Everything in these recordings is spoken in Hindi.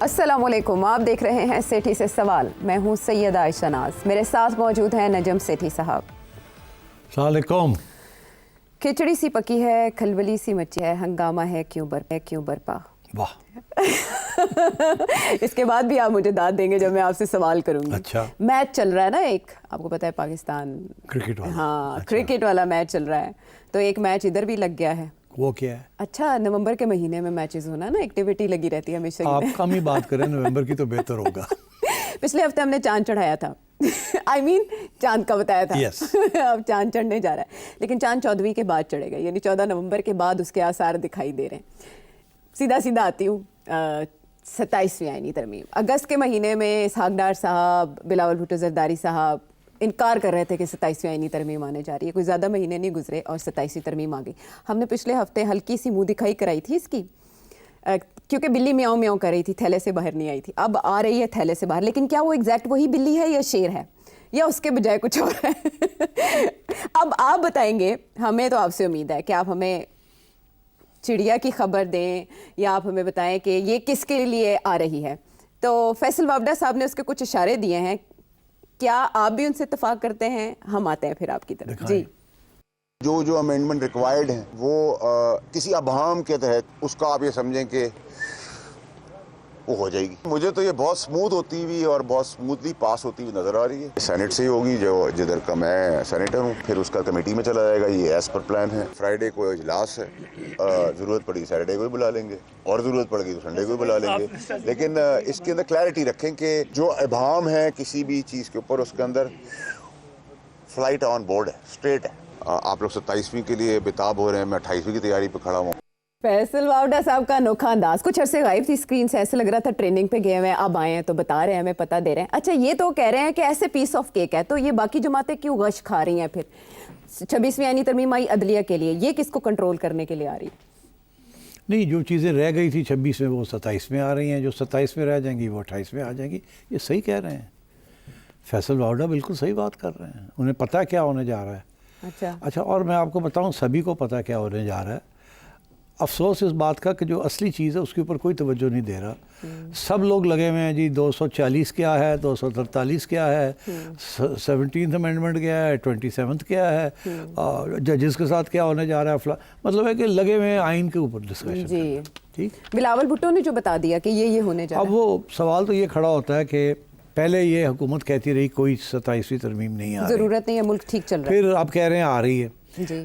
अस्सलामुअलैकुम, आप देख रहे हैं सेठी से सवाल। मैं हूं सैयदा आयशा नाज, मेरे साथ मौजूद हैं नजम सेठी साहब। सलाम। खिचड़ी सी पकी है, खलबली सी मची है, हंगामा है क्यों बरपा। वाह। इसके बाद भी आप मुझे दाद देंगे जब मैं आपसे सवाल करूंगी। अच्छा। मैच चल रहा है ना, एक आपको पता है पाकिस्तान क्रिकेट वाला। हाँ अच्छा। क्रिकेट वाला मैच चल रहा है, तो एक मैच इधर भी लग गया है। वो क्या है? अच्छा, नवंबर के महीने में मैचेस होना ना, एक्टिविटी लगी रहती है हमेशा। आप कम ही बात करें, नवंबर की तो बेहतर होगा। पिछले हफ्ते हमने चांद चढ़ाया था। I mean, चांद का बताया था। Yes. अब चांद चढ़ने जा रहा है, लेकिन चांद 14वीं के बाद चढ़ेगा, यानी 14 नवंबर के बाद उसके आसार दिखाई दे रहे हैं। सीधा आती हूँ 27वीं आईनी तरमीम। अगस्त के महीने में इसहाक डार साहब, बिलावल भुट्टो जरदारी साहब इनकार कर रहे थे कि 27वीं आईनी तरमीम आने जा रही है। कोई ज़्यादा महीने नहीं गुजरे और 27वीं तरमीम आ गई। हमने पिछले हफ्ते हल्की सी मुँह दिखाई कराई थी इसकी, क्योंकि बिल्ली म्याऊं म्याऊं कर रही थी, थैले से बाहर नहीं आई थी। अब आ रही है थैले से बाहर, लेकिन क्या वो एग्जैक्ट वही बिल्ली है या शेर है, या उसके बजाय कुछ और है? अब आप बताएंगे। हमें तो आपसे उम्मीद है कि आप हमें चिड़िया की खबर दें, या आप हमें बताएं कि ये किसके लिए आ रही है। तो फैसल वावडा साहब ने उसके कुछ इशारे दिए हैं, क्या आप भी उनसे इत्तेफाक करते हैं? हम आते हैं फिर आपकी तरफ। जी, जो अमेंडमेंट रिक्वायर्ड हैं वो किसी अभाम के तहत उसका आप ये समझें कि वो हो जाएगी। मुझे तो ये बहुत स्मूथ होती हुई और बहुत स्मूथली पास होती हुई नज़र आ रही है। सेनेट से ही होगी, जो जिधर का मैं सेनेटर हूँ, फिर उसका कमेटी में चला जाएगा। ये एज पर प्लान है। फ्राइडे को इजलास है, ज़रूरत पड़ी सैटरडे को भी बुला लेंगे, और ज़रूरत पड़ेगी तो संडे को भी बुला लेंगे। लेकिन इसके अंदर क्लैरिटी रखें कि जो अभाम है किसी भी चीज़ के ऊपर, उसके अंदर फ्लाइट ऑन बोर्ड है, स्ट्रेट है। आप लोग 27वीं के लिए बेताब हो रहे हैं, मैं 28वीं की तैयारी पे खड़ा हूँ। फैसल वावडा साहब का अनोखा अंदाज। कुछ अरसे गायब थी स्क्रीन से, ऐसे लग रहा था ट्रेनिंग पे गए हुए हैं, अब आए हैं तो बता रहे हैं, हमें पता दे रहे हैं। अच्छा, ये तो कह रहे हैं कि ऐसे पीस ऑफ केक है, तो ये बाकी जमातें क्यों गश खा रही हैं फिर? 26वीं यानी तरमीम आई अदलिया के लिए, ये किसको कंट्रोल करने के लिए आ रही? नहीं, जो चीज़ें रह गई थी 26 में वो 27 में आ रही हैं, जो 27 में रह जाएंगी वो 28 में आ जाएंगी। ये सही कह रहे हैं, फैसल वावडा बिल्कुल सही बात कर रहे हैं। उन्हें पता है क्या होने जा रहा है। अच्छा, और मैं आपको बताऊं, सभी को पता क्या होने जा रहा है। अफसोस इस बात का कि जो असली चीज़ है उसके ऊपर कोई तवज्जो नहीं दे रहा। सब लोग लगे हुए हैं जी, 240 क्या है, 243 क्या है, 17th अमेंडमेंट क्या है, 27th क्या है, और जजेस के साथ क्या होने जा रहा है। मतलब है कि लगे हुए हैं आइन के ऊपर डिस्कशन। जी ठीक। बिलावल भुट्टो ने जो बता दिया कि ये होने जा रहा है। अब वो सवाल तो ये खड़ा होता है कि पहले ये हुकूमत कहती रही कोई 27वीं तरमीम नहीं आ रही, ज़रूरत नहीं है, मुल्क ठीक चल रहा है। फिर अब कह रहे हैं आ रही है जी।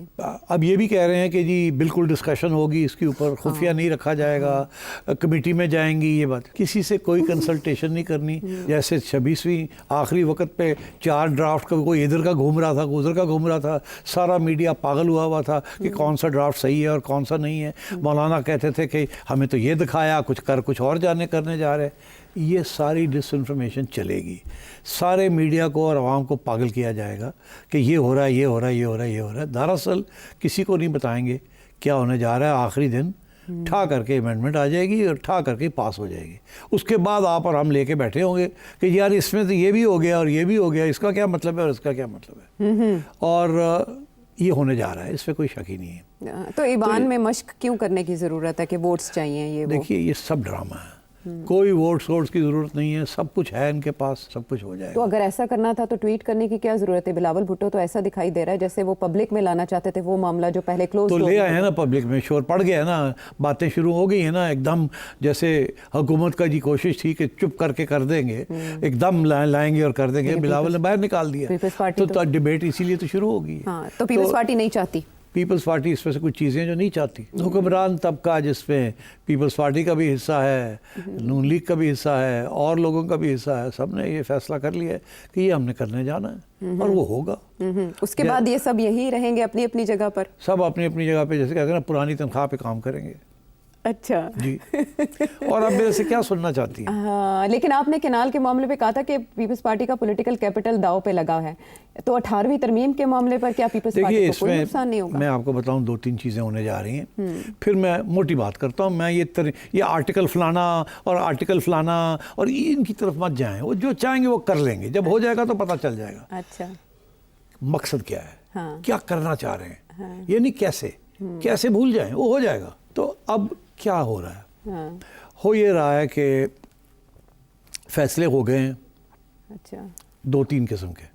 अब ये भी कह रहे हैं कि जी बिल्कुल डिस्कशन होगी इसके ऊपर, खुफिया नहीं रखा जाएगा, कमेटी में जाएंगी। ये बात किसी से कोई कंसल्टेशन नहीं करनी। जैसे 26वीं आखिरी वक्त पे 4 ड्राफ्ट का कोई इधर का घूम रहा था, उधर का घूम रहा था, सारा मीडिया पागल हुआ था कि कौन सा ड्राफ्ट सही है और कौन सा नहीं है। मौलाना कहते थे कि हमें तो ये दिखाया, कुछ और करने जा रहे। ये सारी डिसइंफॉर्मेशन चलेगी, सारे मीडिया को और आवाम को पागल किया जाएगा कि ये हो रहा है, ये हो रहा है, ये हो रहा है, ये हो रहा है। दरअसल किसी को नहीं बताएंगे क्या होने जा रहा है। आखिरी दिन ठा करके अमेंडमेंट आ जाएगी और ठा करके पास हो जाएगी। उसके बाद आप और हम लेके बैठे होंगे कि यार इसमें तो ये भी हो गया और ये भी हो गया, इसका क्या मतलब है और इसका क्या मतलब है। और ये होने जा रहा है, इसमें कोई शक ही नहीं है। तो ईवान में मश्क क्यों करने की ज़रूरत है कि वोट्स चाहिए? ये देखिए, ये सब ड्रामा है, कोई वोट्स की ज़रूरत नहीं है, सब कुछ है इनके पास, सब कुछ हो जाएगा। तो अगर ऐसा करना था तो ट्वीट करने की क्या ज़रूरत है? बिलावल भुट्टो तो ऐसा दिखाई दे रहा है जैसे वो पब्लिक में लाना चाहते थे वो मामला जो पहले क्लोज तो ले आए हैं ना पब्लिक में, शोर पड़ गया है ना, बातें शुरू हो गई है ना एकदम। जैसे हुकूमत का जी कोशिश थी कि चुप करके कर देंगे, एकदम लाएंगे और कर देंगे, बिलावल ने बाहर निकाल दिया। तो डिबेट इसीलिए तो शुरू होगी। तो पीपल्स पार्टी नहीं चाहती, पीपल्स पार्टी इसमें से कुछ चीज़ें जो नहीं चाहती। हुक्मरान तबका जिसमें पीपल्स पार्टी का भी हिस्सा है, नून लीग का भी हिस्सा है, और लोगों का भी हिस्सा है, सब ने ये फैसला कर लिया है कि ये हमने करने जाना है और वो होगा। उसके बाद ये सब यही रहेंगे अपनी अपनी जगह पर, सब अपनी अपनी जगह पे, जैसे कहते हैं ना, पुरानी तनख्वाह पे काम करेंगे। अच्छा जी। और अब मेरे से क्या सुनना चाहती हैं? हाँ, लेकिन आपने केनाल के मामले पे कहा था कि पीपल्स पार्टी का पॉलिटिकल कैपिटल दाव पे लगा है, तो 18वीं तरमीम के मामले पर क्या पीपल्स पार्टी को कोई नुकसान नहीं होगा? मैं आपको बताऊं, 2-3 चीज़ें होने जा रही हैं। फिर मैं मोटी बात करता हूं। मैं ये आर्टिकल फलाना और आर्टिकल फलाना और इनकी तरफ मत जाएं। वो जो चाहेंगे वो कर लेंगे, जब हो जाएगा तो पता चल जाएगा। अच्छा, मकसद क्या है, हाँ। क्या करना चाह रहे हैं, हाँ। ये नहीं कैसे भूल जाएं, वो हो जाएगा। तो अब क्या हो रहा है? हो ये रहा है कि फैसले हो गए हैं अच्छा। 2-3 किस्म के।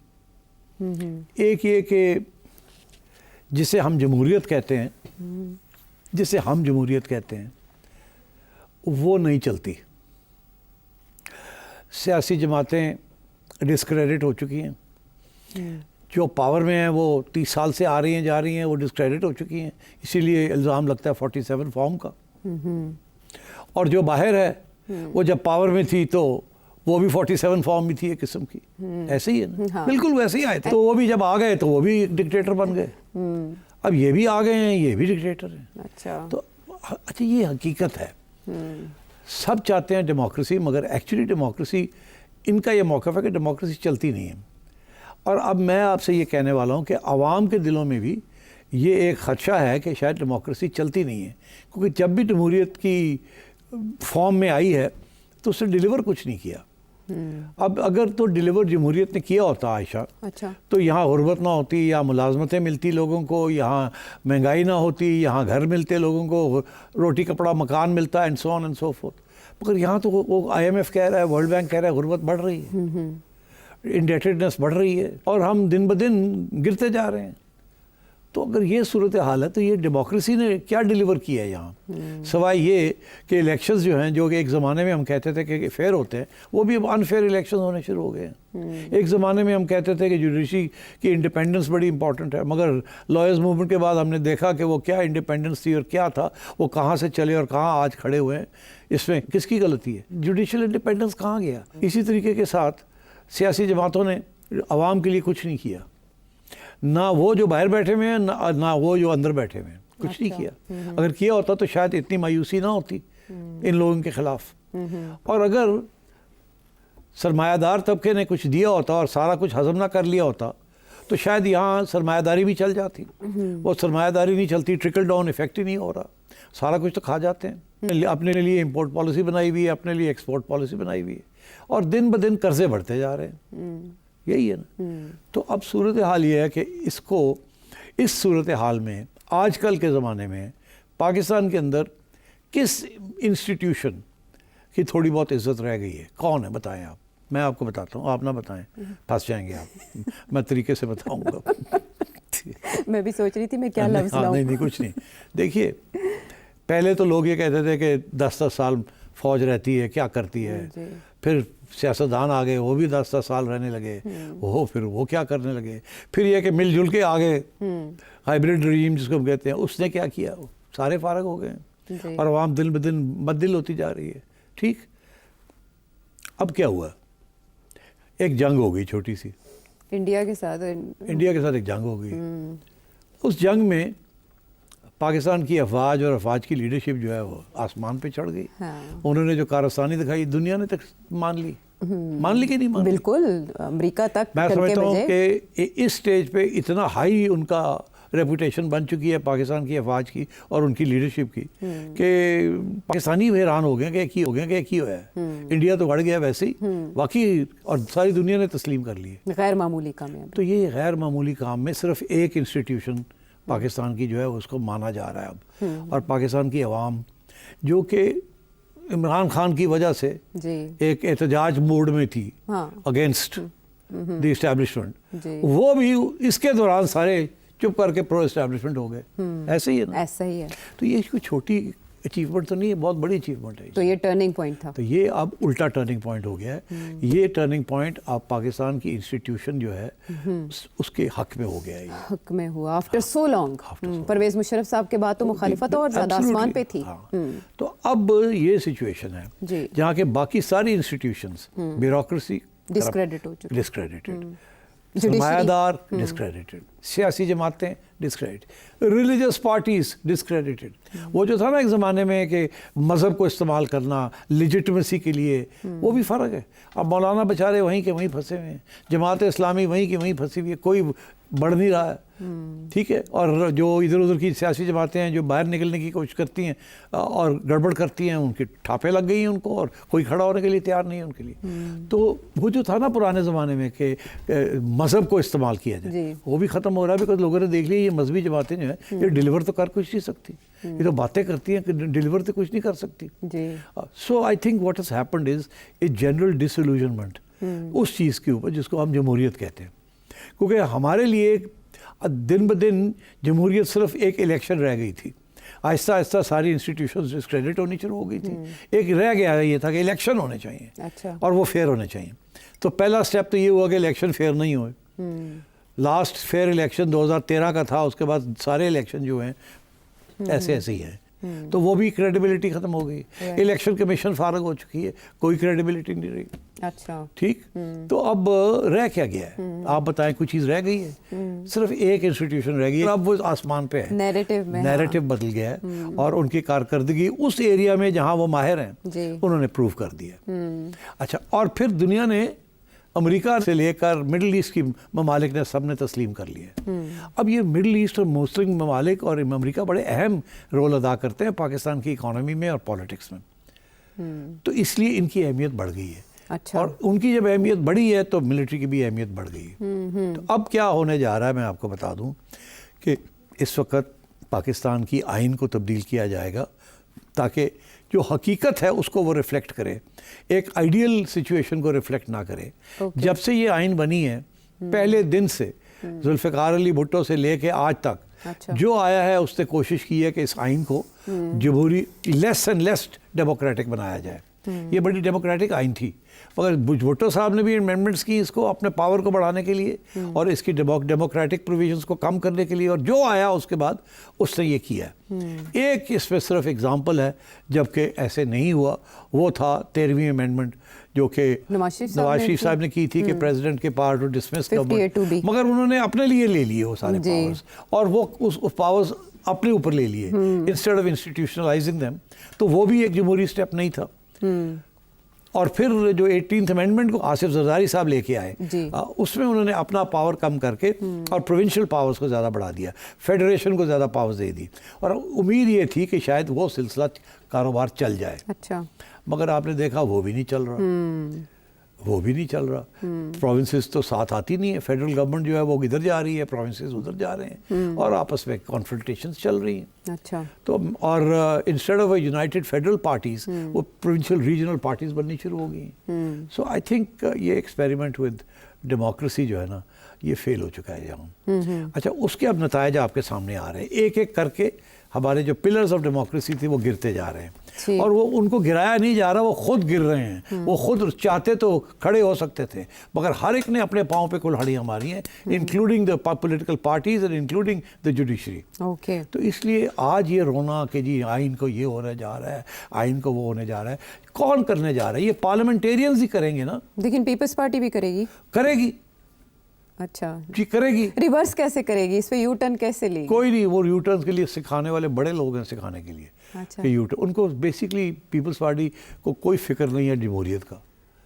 एक ये कि जिसे हम जमहूरियत कहते हैं, वो नहीं चलती। सियासी जमातें डिस्क्रेडिट हो चुकी हैं, जो पावर में हैं वो 30 साल से आ रही हैं जा रही हैं, वो डिस्क्रेडिट हो चुकी हैं, इसीलिए इल्ज़ाम लगता है 47 फॉर्म का। और जो बाहर है वो जब पावर में थी तो वो भी 47 फॉर्म में थी एक किस्म की, ऐसे ही है ना। हाँ। बिल्कुल वैसे ही आए थे, तो वो भी जब आ गए तो वो भी डिक्टेटर बन गए। अब ये भी आ गए हैं, ये भी डिक्टेटर हैं। अच्छा। तो अच्छा, ये हकीकत है। सब चाहते हैं डेमोक्रेसी, मगर एक्चुअली डेमोक्रेसी, इनका ये मौक़िफ़ है कि डेमोक्रेसी चलती नहीं है। और अब मैं आपसे ये कहने वाला हूँ कि आवाम के दिलों में भी ये एक ख़दशा है कि शायद डेमोक्रेसी चलती नहीं है, क्योंकि जब भी जमहूरियत की फॉर्म में आई है तो उसने डिलीवर कुछ नहीं किया। अब अगर तो डिलीवर जमहूरियत ने किया होता आयशा, अच्छा। तो यहाँ गुर्बत ना होती, यहाँ मुलाजमतें मिलती लोगों को, यहाँ महंगाई ना होती, यहाँ घर मिलते लोगों को, रोटी कपड़ा मकान मिलता, and so on and so fourth. मगर यहाँ तो वो IMF कह रहा है, वर्ल्ड बैंक कह रहा है, गुर्बत बढ़ रही है, इंडेटेडनेस बढ़ रही है और हम दिन ब दिन गिरते जा रहे हैं। तो अगर ये सूरत हाल है तो ये डेमोक्रेसी ने क्या डिलीवर किया है यहाँ, सवाए ये कि इलेक्शंस जो हैं, जो कि एक ज़माने में हम कहते थे कि फेयर होते हैं, वो भी अब अनफेयर इलेक्शन होने शुरू हो गए हैं। एक ज़माने में हम कहते थे कि जुडिशरी की इंडिपेंडेंस बड़ी इंपॉर्टेंट है, मगर लॉयर्स मूवमेंट के बाद हमने देखा कि वो क्या इंडिपेंडेंस थी और क्या था, वो कहाँ से चले और कहाँ आज खड़े हुए हैं। इसमें किसकी गलती है? जुडिशल इंडिपेंडेंस कहाँ गया? इसी तरीके के साथ सियासी जमातों ने आवाम के लिए कुछ नहीं किया, ना वो जो बाहर बैठे हुए हैं ना वो जो अंदर बैठे हुए हैं, कुछ नहीं किया। अगर किया होता तो शायद इतनी मायूसी ना होती इन लोगों के खिलाफ। और अगर सरमायादार तबके ने कुछ दिया होता और सारा कुछ हजम ना कर लिया होता तो शायद यहाँ सरमायादारी भी चल जाती। वो सरमायादारी नहीं चलती, ट्रिकल डाउन इफेक्ट ही नहीं हो रहा, सारा कुछ तो खा जाते हैं। अपने लिए इंपोर्ट पॉलिसी बनाई हुई है, अपने लिए एक्सपोर्ट पॉलिसी बनाई हुई है, और दिन ब दिन कर्जे बढ़ते जा रहे हैं। यही है ना। तो अब सूरत हाल ये है कि इसको, इस सूरत हाल में आजकल के ज़माने में पाकिस्तान के अंदर किस इंस्टीट्यूशन की थोड़ी बहुत इज्जत रह गई है? कौन है? बताएं आप। मैं आपको बताता हूँ, आप ना बताएं, फंस जाएंगे आप। मैं तरीके से बताऊँगा। मैं भी सोच रही थी मैं क्या लफ्ज़ लाऊं। नहीं, कुछ नहीं। देखिए, पहले तो लोग ये कहते थे कि 10-10 साल फौज रहती है, क्या करती है। फिर सियासतदान आ गए, वो भी 10-10 साल रहने लगे, फिर वो क्या करने लगे। फिर ये कि मिलजुल के आ गए, हाइब्रिड रजीम जिसको हम कहते हैं, उसने क्या किया? वो सारे फारग हो गए और आवाम दिन ब दिन बददिल होती जा रही है। ठीक, अब क्या हुआ? एक जंग हो गई छोटी सी, इंडिया के साथ एक जंग हो गई। उस जंग में पाकिस्तान की अफवाज और अफवाज की लीडरशिप जो है वो आसमान पे चढ़ गई। हाँ। उन्होंने जो कारस्तानी दिखाई, दुनिया ने तक मान ली कि नहीं मान ली? बिल्कुल, अमेरिका तक। मैं समझता हूँ कि इस स्टेज पे इतना हाई उनका रेपुटेशन बन चुकी है पाकिस्तान की अफवाज की और उनकी लीडरशिप की कि पाकिस्तानी हैरान हो गए कि एक ही हुआ है। इंडिया तो बढ़ गया वैसे ही वाकई, और सारी दुनिया ने तस्लीम कर ली। गैर मामूली काम है। तो ये गैर मामूली काम में सिर्फ एक इंस्टीट्यूशन पाकिस्तान की जो है उसको माना जा रहा है अब। और पाकिस्तान की अवाम जो कि इमरान खान की वजह से एक एहतजाज मोड में थी अगेंस्ट द इस्टेब्लिशमेंट, वो भी इसके दौरान सारे चुप करके प्रो एस्टैब्लिशमेंट हो गए। ऐसे ही है ना? ऐसा ही है। तो ये कोई छोटी अचीवमेंट तो नहीं है, बहुत बड़ी अचीवमेंट है। तो ये टर्निंग पॉइंट था। तो ये अब उल्टा टर्निंग पॉइंट हो गया है। ये टर्निंग पॉइंट अब पाकिस्तान की इंस्टीट्यूशन जो है उसके हक में हो गया है। हक में हुआ after so long. Parvez Musharraf साहब के बाद तो मुखालिफत और ज़्यादा आसमान पे थी। तो अब ये सिचुएशन है जहाँ के बाकी सारी इंस्टीट्यूशंस, ब्यूरोक्रेसी डिस्क्रेडिट हो चुकी, डिस्क्रेडिटेड, सरमायादार डिस्क्रेडिटेड, सियासी जमातें डिस्क्रेडिट, रिलीजियस पार्टीज डिस्क्रेडिटेड। वो जो था ना एक ज़माने में कि मज़हब को इस्तेमाल करना लिजिटमेसी के लिए, वो भी फ़र्क है। अब मौलाना बेचारे वहीं के वहीं फंसे हुए हैं, जमात इस्लामी वहीं की वहीं फंसी हुई है, कोई बढ़ नहीं रहा है। ठीक है। और जो इधर उधर की सियासी जमातें हैं जो बाहर निकलने की कोशिश करती हैं और गड़बड़ करती हैं, उनकी ठापे लग गई हैं उनको, और कोई खड़ा होने के लिए तैयार नहीं है उनके लिए। तो वो जो था ना पुराने ज़माने में कि मज़हब को इस्तेमाल किया जाए, वो भी ख़त्म हो रहा है। बिकॉज लोगों ने देख लिया ये मजहबी जमातें जो हैं ये डिलीवर तो कर कुछ नहीं सकती। ये तो बातें करती हैं कि डिलीवर तो कुछ नहीं कर सकती। जी। So I think what has happened is a general disillusionment उस चीज़ के ऊपर जिसको हम जमहूरियत कहते हैं, क्योंकि हमारे लिए दिन ब दिन जमहूरियत सिर्फ एक इलेक्शन रह गई थी। आहिस्ता आहिस्ता सारी इंस्टीट्यूशंस डिस्क्रेडिट होनी शुरू हो गई थी। एक रह गया ये था कि इलेक्शन होने चाहिए, अच्छा। और वो फेयर होने चाहिए। तो पहला स्टेप तो ये हुआ कि इलेक्शन फेयर नहीं हुए। लास्ट फेयर इलेक्शन 2013 का था, उसके बाद सारे इलेक्शन जो हैं ऐसे ऐसे ही हैं। तो वो भी क्रेडिबिलिटी ख़त्म हो गई। इलेक्शन कमीशन फारग हो चुकी है, कोई क्रेडिबिलिटी नहीं रही। अच्छा। ठीक। तो अब रह क्या गया है? आप बताएं, कोई चीज़ रह गई है? सिर्फ एक इंस्टीट्यूशन रह गई है, अब वो आसमान पे है। नैरेटिव में, नैरेटिव बदल गया है, और उनकी कारकर्दगी उस एरिया में जहां वो माहिर हैं उन्होंने प्रूव कर दिया। अच्छा, और फिर दुनिया ने अमेरिका से लेकर मिडिल ईस्ट की ममालिक ने सब ने तस्लीम कर लिया। अब ये मिडिल ईस्ट और मुस्लिम ममालिक और अमेरिका बड़े अहम रोल अदा करते हैं पाकिस्तान की इकोनॉमी में और पॉलिटिक्स में। तो इसलिए इनकी अहमियत बढ़ गई है। अच्छा। और उनकी जब अहमियत बढ़ी है तो मिलिट्री की भी अहमियत बढ़ गई है। तो अब क्या होने जा रहा है, मैं आपको बता दूं कि इस वक्त पाकिस्तान की आइन को तब्दील किया जाएगा ताकि जो हकीकत है उसको वो रिफ्लेक्ट करे, एक आइडियल सिचुएशन को रिफ्लेक्ट ना करे। जब से ये आइन बनी है, पहले दिन से जुल्फ़िकार अली भुट्टो से लेके आज तक अच्छा। जो आया है उसने कोशिश की है कि इस आइन को जमहूरी लेस एंड लेस डेमोक्रेटिक बनाया जाए। ये बड़ी डेमोक्रेटिक आइन थी, मगर भुट्टो साहब ने भी अमेंडमेंट्स की इसको अपने पावर को बढ़ाने के लिए और इसकी डेमोक्रेटिक प्रोविजंस को कम करने के लिए, और जो आया उसके बाद उसने ये किया। एक इसमें सिर्फ एग्जांपल है जबकि ऐसे नहीं हुआ, वो था 13वीं अमेंडमेंट जो कि नवाज शरीफ साहब ने की थी कि प्रेसिडेंट के पावर टू डिसमिस गवर्नमेंट, मगर उन्होंने अपने लिए ले लिए वो सारे पावर्स, और वो उस पावर्स अपने ऊपर ले लिए इंस्टेड ऑफ इंस्टीट्यूशनलाइजिंग देम। तो वो भी एक जमहूरी स्टेप नहीं था। और फिर जो 18th अमेंडमेंट को आसिफ जरदारी साहब लेके आए, उसमें उन्होंने अपना पावर कम करके और प्रोविंशियल पावर्स को ज़्यादा बढ़ा दिया, फेडरेशन को ज़्यादा पावर्स दे दी, और उम्मीद ये थी कि शायद वो सिलसिला कारोबार चल जाए। अच्छा। मगर आपने देखा वो भी नहीं चल रहा, वो भी नहीं चल रहा। प्रोविंसेस तो साथ आती नहीं है, फेडरल गवर्नमेंट जो है वो इधर जा रही है, प्रोविंसेस उधर जा रहे हैं, और आपस में कॉन्फ्रंटेशंस चल रही हैं। अच्छा। तो और instead of United federal parties वो प्रोविंशियल रीजनल पार्टीज बननी शुरू हो गई। सो आई थिंक ये एक्सपेरिमेंट विद डेमोक्रेसी जो है ना, ये फेल हो चुका है यहाँ। अच्छा, उसके अब नतायज आपके सामने आ रहे हैं, एक एक करके हमारे जो पिलर्स ऑफ डेमोक्रेसी थी वो गिरते जा रहे हैं, और वो उनको गिराया नहीं जा रहा, वो खुद गिर रहे हैं। वो खुद चाहते तो खड़े हो सकते थे, मगर हर एक ने अपने पाँव पे कुल्हाड़ियाँ मारी हैं, including the political parties and including the judiciary. Okay. तो इसलिए आज ये रोना कि जी आइन को ये होने जा रहा है, आइन को वो होने जा रहा है, कौन करने जा रहा है? ये पार्लियामेंटेरियंस ही करेंगे ना। लेकिन पीपल्स पार्टी भी करेगी? करेगी। अच्छा जी, करेगी। रिवर्स कैसे करेगी? इस पे यू टर्न कैसे लेगी? कोई नहीं, वो यू टर्न के लिए सिखाने वाले बड़े लोग हैं, सिखाने के लिए। अच्छा। कि यू टर्न, उनको बेसिकली पीपल्स पार्टी को कोई फिक्र नहीं है जमहूरियत का।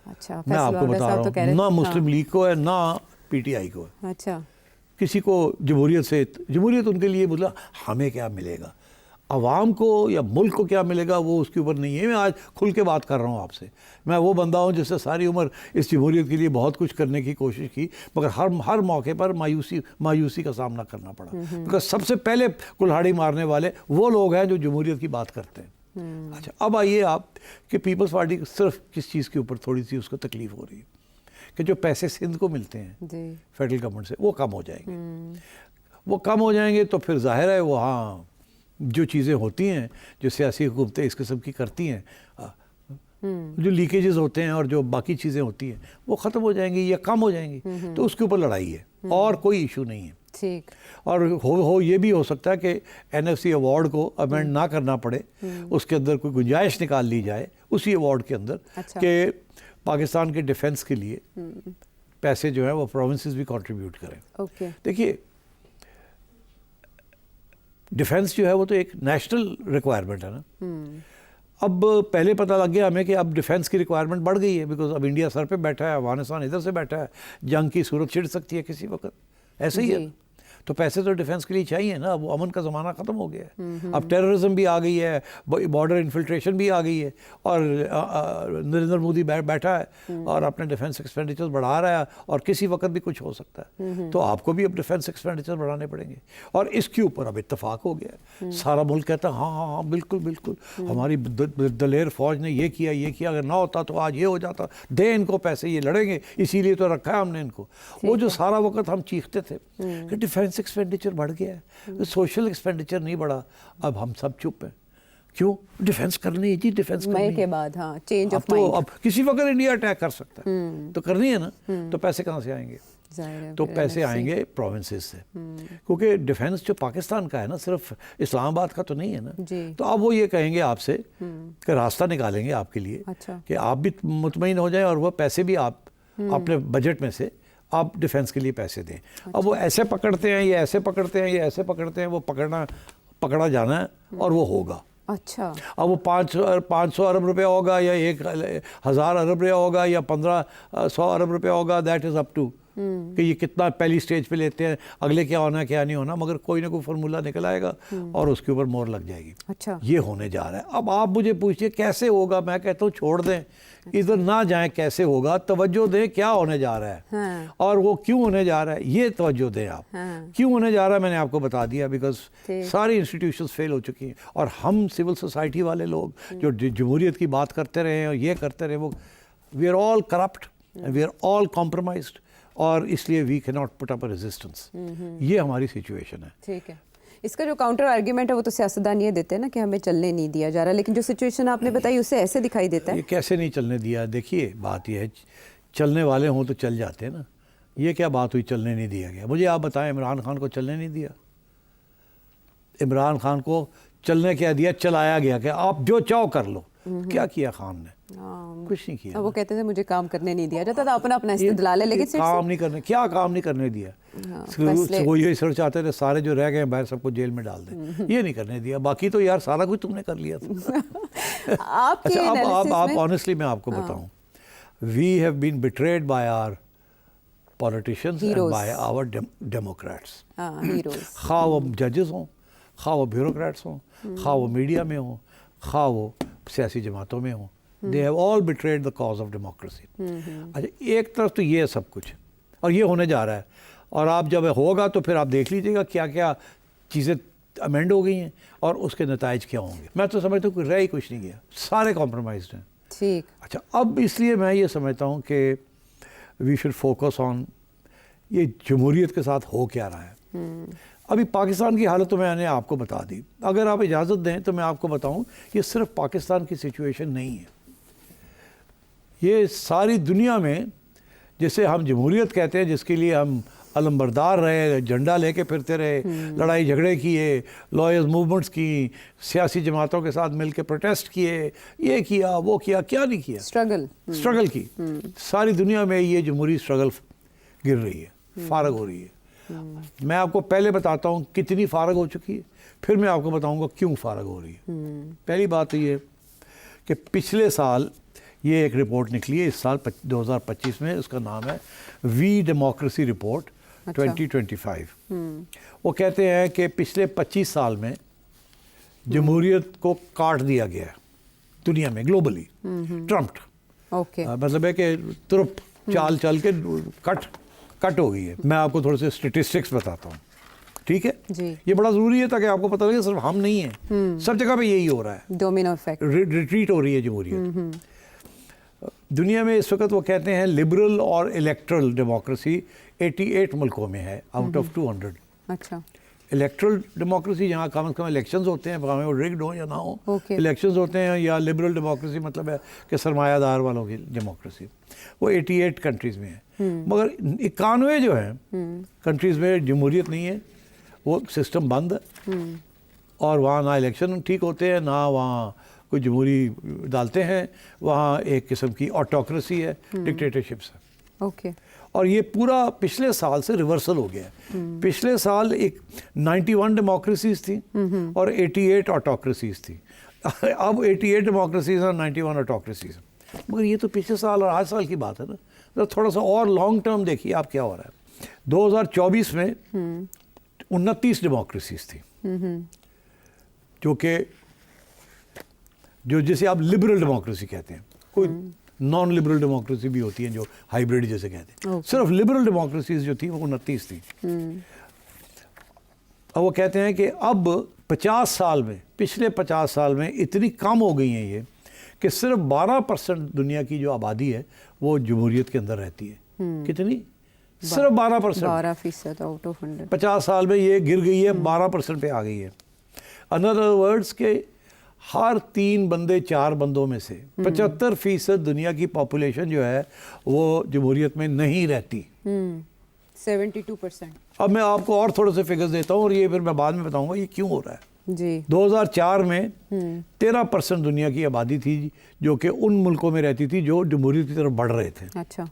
अच्छा। मैं आपको बता रहा हूँ, ना मुस्लिम लीग को है, ना पीटीआई को है। अच्छा। किसी को जमहूरियत उनके लिए बोला हमें क्या मिलेगा, अवाम को या मुल्क को क्या मिलेगा, वो उसके ऊपर नहीं है। मैं आज खुल के बात कर रहा हूँ आपसे। मैं वो बंदा हूँ जिससे सारी उम्र इस जमहूरियत के लिए बहुत कुछ करने की कोशिश की, मगर हर मौके पर मायूसी का सामना करना पड़ा। बिकॉज सबसे पहले कुल्हाड़ी मारने वाले वो लोग हैं जो जमहूरियत की बात करते हैं। अच्छा, अब आइए आप कि पीपल्स पार्टी सिर्फ किस चीज़ के ऊपर थोड़ी सी उसको तकलीफ हो रही है कि जो पैसे सिंध को मिलते हैं फेडरल गवर्नमेंट से, वो कम हो जाएंगे। वो कम हो जाएंगे तो फिर जाहिर है वो, हाँ, जो चीज़ें होती हैं जो सियासी हुकूमतें इस किस्म की करती हैं, जो लीकेजेस होते हैं और जो बाकी चीज़ें होती हैं वो ख़त्म हो जाएंगी या कम हो जाएंगी। तो उसके ऊपर लड़ाई है और कोई इशू नहीं है। ठीक। और हो ये भी हो सकता है कि एनएफसी अवार्ड को अमेंड ना करना पड़े, उसके अंदर कोई गुंजाइश निकाल ली जाए उसी अवार्ड के अंदर कि पाकिस्तान के डिफेंस के लिए पैसे जो है वो प्रोविंसेस भी कंट्रीब्यूट करें। ओके। देखिए, डिफेंस जो है वो तो एक नेशनल रिक्वायरमेंट है ना। अब पहले पता लग गया हमें कि अब डिफेंस की रिक्वायरमेंट बढ़ गई है, बिकॉज अब इंडिया सर पे बैठा है, अफगानिस्तान इधर से बैठा है, जंग की सूरत छिड़ सकती है किसी वक्त, ऐसे ही है। तो पैसे तो डिफेंस के लिए चाहिए ना। वो अमन का ज़माना ख़त्म हो गया है, अब टेररिज्म भी आ गई है, बॉर्डर इन्फिल्ट्रेशन भी आ गई है, और नरेंद्र मोदी बैठा है और अपने डिफेंस एक्सपेंडिचर बढ़ा रहा है, और किसी वक्त भी कुछ हो सकता है। तो आपको भी अब डिफेंस एक्सपेंडिचर बढ़ाने पड़ेंगे, और इसके ऊपर अब इत्तेफाक हो गया है। सारा मुल्क कहता है हाँ हाँ हाँ बिल्कुल बिल्कुल, हमारी दलेर फौज ने ये किया, अगर ना होता तो आज ये हो जाता, दे इनको पैसे, ये लड़ेंगे, इसीलिए तो रखा है हमने इनको। वो जो सारा वक्त हम चीखते थे कि डिफेंस एक्सपेंडिचर बढ़ गया है, सोशल एक्सपेंडिचर नहीं बढ़ा, अब हम सब चुप हैं। क्यों? डिफेंस करनी है जी, डिफेंस करनी मई है। के बाद हाँ, चेंज अब ऑफ तो माइंड। अब किसी वक्त इंडिया अटैक कर सकता है, तो करनी है ना, तो पैसे कहाँ से आएंगे? तो पैसे आएंगे प्रोविंसेस से, क्योंकि डिफेंस जो पाकिस्तान का है ना, सिर्फ इस्लामाबाद का तो नहीं है ना। तो अब वो ये कहेंगे आपसे कि रास्ता निकालेंगे आपके लिए, अच्छा। कि आप भी मुतमईन हो जाएं, और वो पैसे भी आप अपने बजट में से आप डिफेंस के लिए पैसे दें। अब वो ऐसे पकड़ते हैं, ये ऐसे पकड़ते हैं, ये ऐसे पकड़ते हैं, वो पकड़ा जाना है और वो होगा। अच्छा। अब वो 500 अरब रुपया होगा, या 1000 अरब रुपया होगा, या 1500 अरब रुपया होगा, दैट इज़ अप टू कि ये कितना पहली स्टेज पे लेते हैं, अगले क्या होना है क्या नहीं होना, मगर कोई ना कोई फार्मूला निकल आएगा और उसके ऊपर मोहर लग जाएगी। अच्छा। ये होने जा रहा है। अब आप मुझे पूछिए कैसे होगा, मैं कहता हूँ छोड़ दें, इधर ना जाएं, कैसे होगा, तवज्जो दें क्या होने जा रहा है। हाँ। और वो क्यों होने जा रहा है, ये तवज्जो दें आप। हाँ। क्यों होने जा रहा है मैंने आपको बता दिया, बिकॉज सारी इंस्टीट्यूशंस फेल हो चुकी हैं, और हम सिविल सोसाइटी वाले लोग जो जमहूरियत की बात करते रहे और ये करते रहे, वो we are all corrupt, we are all compromised, और इसलिए we can not put up a resistance. ये हमारी सिचुएशन है। ठीक है। इसका जो काउंटर आर्ग्यूमेंट है वो तो सियासतदान ये देते हैं ना कि हमें चलने नहीं दिया जा रहा, लेकिन जो सिचुएशन आपने बताई उससे ऐसे दिखाई देता है। ये कैसे नहीं चलने दिया? देखिए बात ये है, चलने वाले हों तो चल जाते हैं ना। ये क्या बात हुई चलने नहीं दिया गया? मुझे आप बताएं, इमरान खान को चलने नहीं दिया? इमरान खान को चलने क्या दिया? चलाया गया कि आप जो चाहो कर लो। क्या किया खान ने? कुछ नहीं किया। वो कहते थे मुझे काम करने नहीं दिया जाता था, अपना इस्तेदलाल है, लेकिन काम नहीं करने, क्या काम नहीं करने दिया? वो ये सर चाहते थे सारे जो रह गए बाहर सबको जेल में डाल दें, ये नहीं करने दिया। बाकी तो यार सारा कुछ तुमने कर लिया था। अच्छा, अब आप ऑनेस्टली मैं आपको बताऊं, we have been betrayed by our politicians and by our democrats. खा वो जजेस हों, खा वो ब्यूरोक्रेट्स हों, खा वो मीडिया में हों, खा वो सियासी जमातों में हों, they have all betrayed the cause of democracy. अच्छा, एक तरफ तो ये है सब कुछ, और ये होने जा रहा है, और आप जब होगा तो फिर आप देख लीजिएगा क्या क्या चीज़ें अमेंड हो गई हैं और उसके नताइज क्या होंगे। मैं तो समझता हूँ कि रह ही कुछ नहीं गया, सारे कॉम्प्रोमाइज्ड हैं। ठीक। अच्छा, अब इसलिए मैं ये समझता हूँ कि वी शुड फोकस ऑन ये जमहूरियत के साथ हो क्या रहा है। अभी पाकिस्तान की हालत तो मैंने आपको बता दी, अगर आप इजाज़त दें तो मैं आपको बताऊं, ये सिर्फ पाकिस्तान की सिचुएशन नहीं है, ये सारी दुनिया में, जिसे हम जमहूरियत कहते हैं, जिसके लिए हम अलंबरदार रहे, झंडा लेके फिरते रहे, लड़ाई झगड़े किए, लॉयर्स मूवमेंट्स की, सियासी जमातों के साथ मिलकर प्रोटेस्ट किए, ये किया वो किया, क्या नहीं किया, स्ट्रगल की। सारी दुनिया में ये जमहूरी स्ट्रगल गिर रही है, फारग हो रही है। मैं आपको पहले बताता हूँ कितनी फारग हो चुकी है, फिर मैं आपको बताऊँगा क्यों फारग हो रही है। पहली बात तो ये कि पिछले साल ये एक रिपोर्ट निकली है, इस साल 2025 में, उसका नाम है वी डेमोक्रेसी रिपोर्ट 2025। वो कहते हैं कि पिछले 25 साल में जमहूरियत को काट दिया गया है दुनिया में, ग्लोबली ट्रम्प्ड। मतलब है कि तुरप चाल चल के कट हो गई है। मैं आपको थोड़े से स्टेटिस्टिक्स बताता हूँ, ठीक है जी। ये बड़ा ज़रूरी है ताकि आपको पता लगे सिर्फ हम नहीं हैं, सब जगह पे यही हो रहा है, डोमिनो इफेक्ट, रिट्रीट हो रही है जमहूरियत दुनिया में। इस वक्त वो कहते हैं लिबरल और इलेक्ट्रल डेमोक्रेसी 88 मुल्कों में है आउट ऑफ 200। अच्छा, इलेक्ट्रल डेमोक्रेसी जहाँ कम से कम इलेक्शंस होते हैं, वो रिग्ड हो या ना हो, इलेक्शंस होते हैं, या लिबरल डेमोक्रेसी मतलब है कि सरमायादार वालों की डेमोक्रेसी, वो 88 कंट्रीज़ में है। मगर 91 जो है कंट्रीज़ में जमहूरियत नहीं है, वो सिस्टम बंद है, और वहाँ ना इलेक्शन ठीक होते हैं, ना वहाँ कोई जमहूरी डालते हैं, वहाँ एक किस्म की ऑटोक्रेसी है, डिक्टेटरशिप्स है। ओके। और ये पूरा पिछले साल से रिवर्सल हो गया है। पिछले साल एक 91 डेमोक्रेसीज थी और 88 ऑटोक्रेसीज थी। अब 88 डेमोक्रेसीज और 91 ऑटोक्रेसीज। मगर ये तो पिछले साल और आज साल की बात है ना, तो थोड़ा सा और लॉन्ग टर्म देखिए आप क्या हो रहा है। 2024 में 29 डेमोक्रेसीज थी जो कि जो जिसे आप लिबरल डेमोक्रेसी कहते हैं, कोई नॉन लिबरल डेमोक्रेसी भी होती है जो हाइब्रिड जैसे कहते हैं। सिर्फ लिबरल डेमोक्रेसीज जो थी वो 29 थी। और वो कहते हैं कि अब 50 साल में, पिछले 50 साल में इतनी कम हो गई हैं ये कि सिर्फ 12% दुनिया की जो आबादी है वो जमहूरियत के अंदर रहती है। कितनी? सिर्फ 12%। 12% आउट ऑफ 100। 50 साल में ये गिर गई है, 12% पे आ गई है। अनदर वर्ड्स के हर 3 बंदे 4 बंदों में से 75% दुनिया की पॉपुलेशन जो है वो जमहूरियत में नहीं रहती। 72%। अब मैं आपको और थोड़े से फिगर्स देता हूँ और ये फिर मैं बाद में बताऊंगा ये क्यों हो रहा है। जी। 2004 में 13% दुनिया की आबादी थी जो कि उन मुल्कों में रहती थी जो जमहूरियत की तरफ बढ़ रहे थे। अच्छा।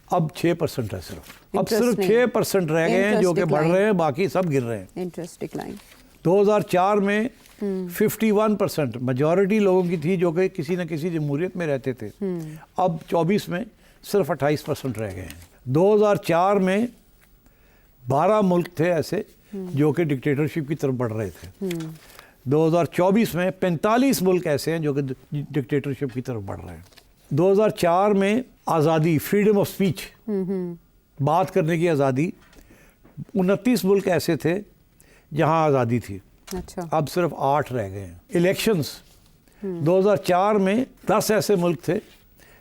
अब 6% है सिर्फ। अब सिर्फ Interesting. 6% रह गए हैं जो कि Interest बढ़ decline. रहे हैं, बाकी सब गिर रहे हैं। Interest decline. 2004 में 51% मेजॉरिटी लोगों की थी जो कि किसी न किसी जमहूरियत में रहते थे। अब 24 में सिर्फ 28% रह गए हैं। 2004 में 12 मुल्क थे ऐसे जो कि डिक्टेटरशिप की तरफ बढ़ रहे थे। 2024 में 45 मुल्क ऐसे हैं जो कि डिक्टेटरशिप की तरफ बढ़ रहे हैं। 2004 में आज़ादी, फ्रीडम ऑफ स्पीच, बात करने की आज़ादी, 29 मुल्क ऐसे थे जहां आज़ादी थी। अच्छा। अब सिर्फ 8 रह गए हैं। इलेक्शंस 2004 में 10 ऐसे मुल्क थे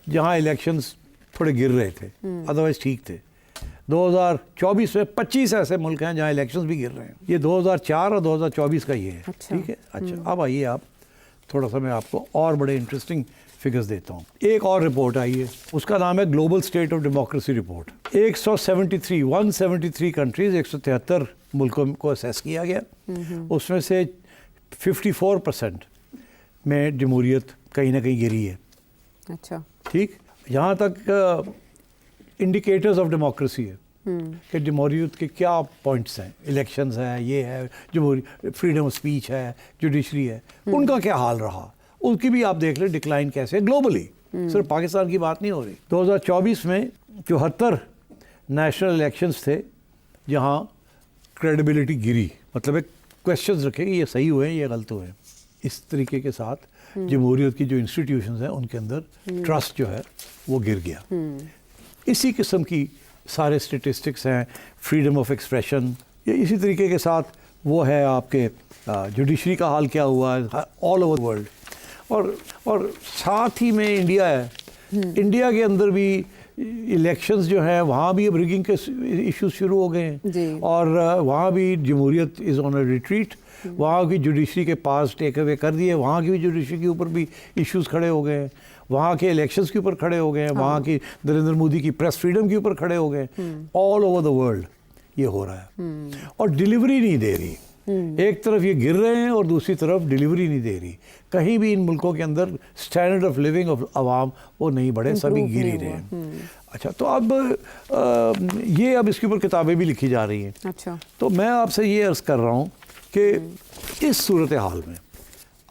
जहां इलेक्शंस थोड़े गिर रहे थे, अदरवाइज ठीक थे। 2024 में 25 ऐसे मुल्क हैं जहां इलेक्शंस भी गिर रहे हैं। ये 2004 और 2024 का ये है। अच्छा। ठीक है। अच्छा, अब आइए आप थोड़ा सा मैं आपको और बड़े इंटरेस्टिंग फिगर्स देता हूँ। एक और रिपोर्ट आई है, उसका नाम है global state of democracy report. 173 countries, 173 मुल्कों को असेस किया गया। उसमें से 54% में जमहूरियत कहीं ना कहीं गिरी है। अच्छा। ठीक, यहाँ तक इंडिकेटर्स ऑफ डेमोक्रेसी है कि जमहूरियत के क्या पॉइंट्स हैं। इलेक्शंस हैं, ये है जमहूरी, फ्रीडम ऑफ स्पीच है, जुडिशरी है, उनका क्या हाल रहा, उसकी भी आप देख लें डिक्लाइन कैसे ग्लोबली, सिर्फ पाकिस्तान की बात नहीं हो रही। 2024 में 74 नेशनल इलेक्शंस थे जहां क्रेडिबिलिटी गिरी, मतलब एक क्वेश्चंस रखे कि ये सही हुए हैं, ये गलत हुए हैं। इस तरीके के साथ जमहूरियत की जो इंस्टीट्यूशंस हैं उनके अंदर ट्रस्ट जो है वो गिर गया। इसी किस्म की सारे स्टेटिस्टिक्स हैं, फ्रीडम ऑफ एक्सप्रेशन, ये इसी तरीके के साथ वो है आपके जुडिशरी का हाल क्या हुआ है ऑल ओवर वर्ल्ड। और साथ ही में इंडिया है, इंडिया के अंदर भी इलेक्शंस जो है वहाँ भी अब रिगिंग के इश्यूज शुरू हो गए हैं और वहाँ भी जमहूरियत इज़ ऑन अ रिट्रीट। वहाँ की जुडिशरी के पास टेक अवे कर दिए, वहाँ की भी जुडिशरी के ऊपर भी इश्यूज खड़े हो गए हैं, वहाँ के इलेक्शंस के ऊपर खड़े हो गए हैं, वहाँ की नरेंद्र मोदी की प्रेस फ्रीडम के ऊपर खड़े हो गए हैं। ऑल ओवर द वर्ल्ड ये हो रहा है और डिलीवरी नहीं दे रही। एक तरफ ये गिर रहे हैं और दूसरी तरफ डिलीवरी नहीं दे रही। कहीं भी इन मुल्कों के अंदर स्टैंडर्ड ऑफ लिविंग ऑफ आवाम वो नहीं बढ़े, सभी गिर ही रहे हैं। अच्छा, तो अब ये अब इसके ऊपर किताबें भी लिखी जा रही हैं। अच्छा। तो मैं आपसे ये अर्ज़ कर रहा हूँ कि इस सूरत हाल में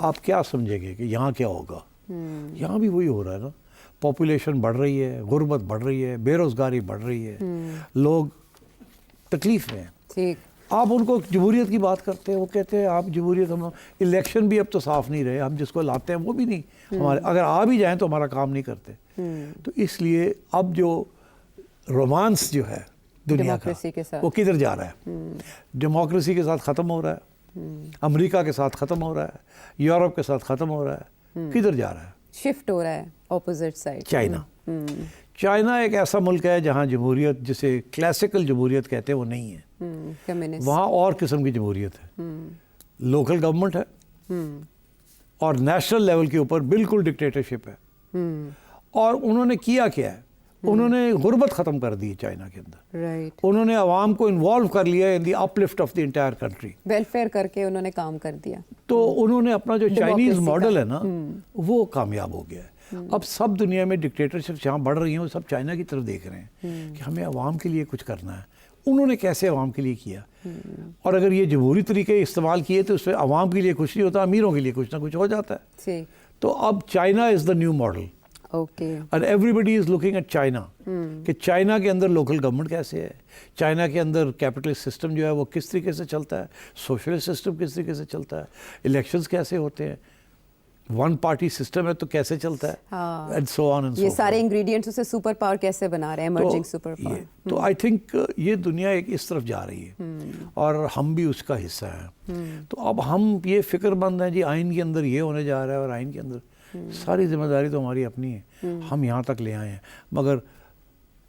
आप क्या समझेंगे कि यहाँ क्या होगा। यहाँ भी वही हो रहा है ना, पॉपुलेशन बढ़ रही है, गुर्बत बढ़ रही है, बेरोज़गारी बढ़ रही है, लोग तकलीफ़ में हैं। ठीक। आप उनको जमहूरियत की बात करते हैं, वो कहते हैं आप जमहूरियत, हम इलेक्शन भी अब तो साफ नहीं रहे, हम जिसको लाते हैं वो भी नहीं हमारे, अगर आ भी जाएं तो हमारा काम नहीं करते। तो इसलिए अब जो रोमांस जो है दुनिया का वो किधर जा रहा है? डेमोक्रेसी के साथ ख़त्म हो रहा है, अमेरिका के साथ ख़त्म हो रहा है, यूरोप के साथ ख़त्म हो रहा है, किधर जा रहा है? शिफ्ट हो रहा है ऑपोजिट साइड। चाइना। चाइना एक ऐसा मुल्क है जहाँ जमहूरियत, जिसे क्लासिकल जमहूरियत कहते हैं, वो नहीं है। वहाँ और किस्म की जमहूरियत है, लोकल गवर्नमेंट है और नेशनल लेवल के ऊपर बिल्कुल डिक्टेटरशिप है। और उन्होंने किया क्या है, उन्होंने गुर्बत ख़त्म कर दी चाइना के अंदर। राइट। उन्होंने आवाम को इन्वॉल्व कर लिया in the uplift of the entire country, welfare करके उन्होंने काम कर दिया। तो उन्होंने अपना जो चाइनीज़ मॉडल है ना वो कामयाब हो गया है। अब सब दुनिया में डिक्टेटरशिप जहाँ बढ़ रही हैं वो सब चाइना की तरफ देख रहे हैं कि हमें आवाम के लिए कुछ करना है। उन्होंने कैसे आवाम के लिए किया, और अगर ये जमहूरी तरीके इस्तेमाल किए तो उसमें आवाम के लिए कुछ नहीं होता, अमीरों के लिए कुछ ना कुछ हो जाता है। तो अब China is the new model. Okay और everybody is looking at China कि चाइना के अंदर लोकल गवर्नमेंट कैसे है, चाइना के अंदर कैपिटलिस्ट सिस्टम जो है वो किस तरीके से चलता है, सोशलिस्ट सिस्टम किस तरीके से चलता है, इलेक्शंस कैसे होते हैं, वन पार्टी सिस्टम है तो कैसे चलता है, and so on and so ये सारे इंग्रेडिएंट्स उसे सुपर पावर कैसे बना रहे हैं, इमर्जिंग सुपर पावर। तो आई थिंक ये दुनिया एक इस तरफ जा रही है और हम भी उसका हिस्सा हैं। तो अब हम ये फिक्रमंद हैं जी, आइन के अंदर ये होने जा रहा है और आइन के अंदर सारी जिम्मेदारी तो हमारी अपनी है, हम यहाँ तक ले आए हैं, मगर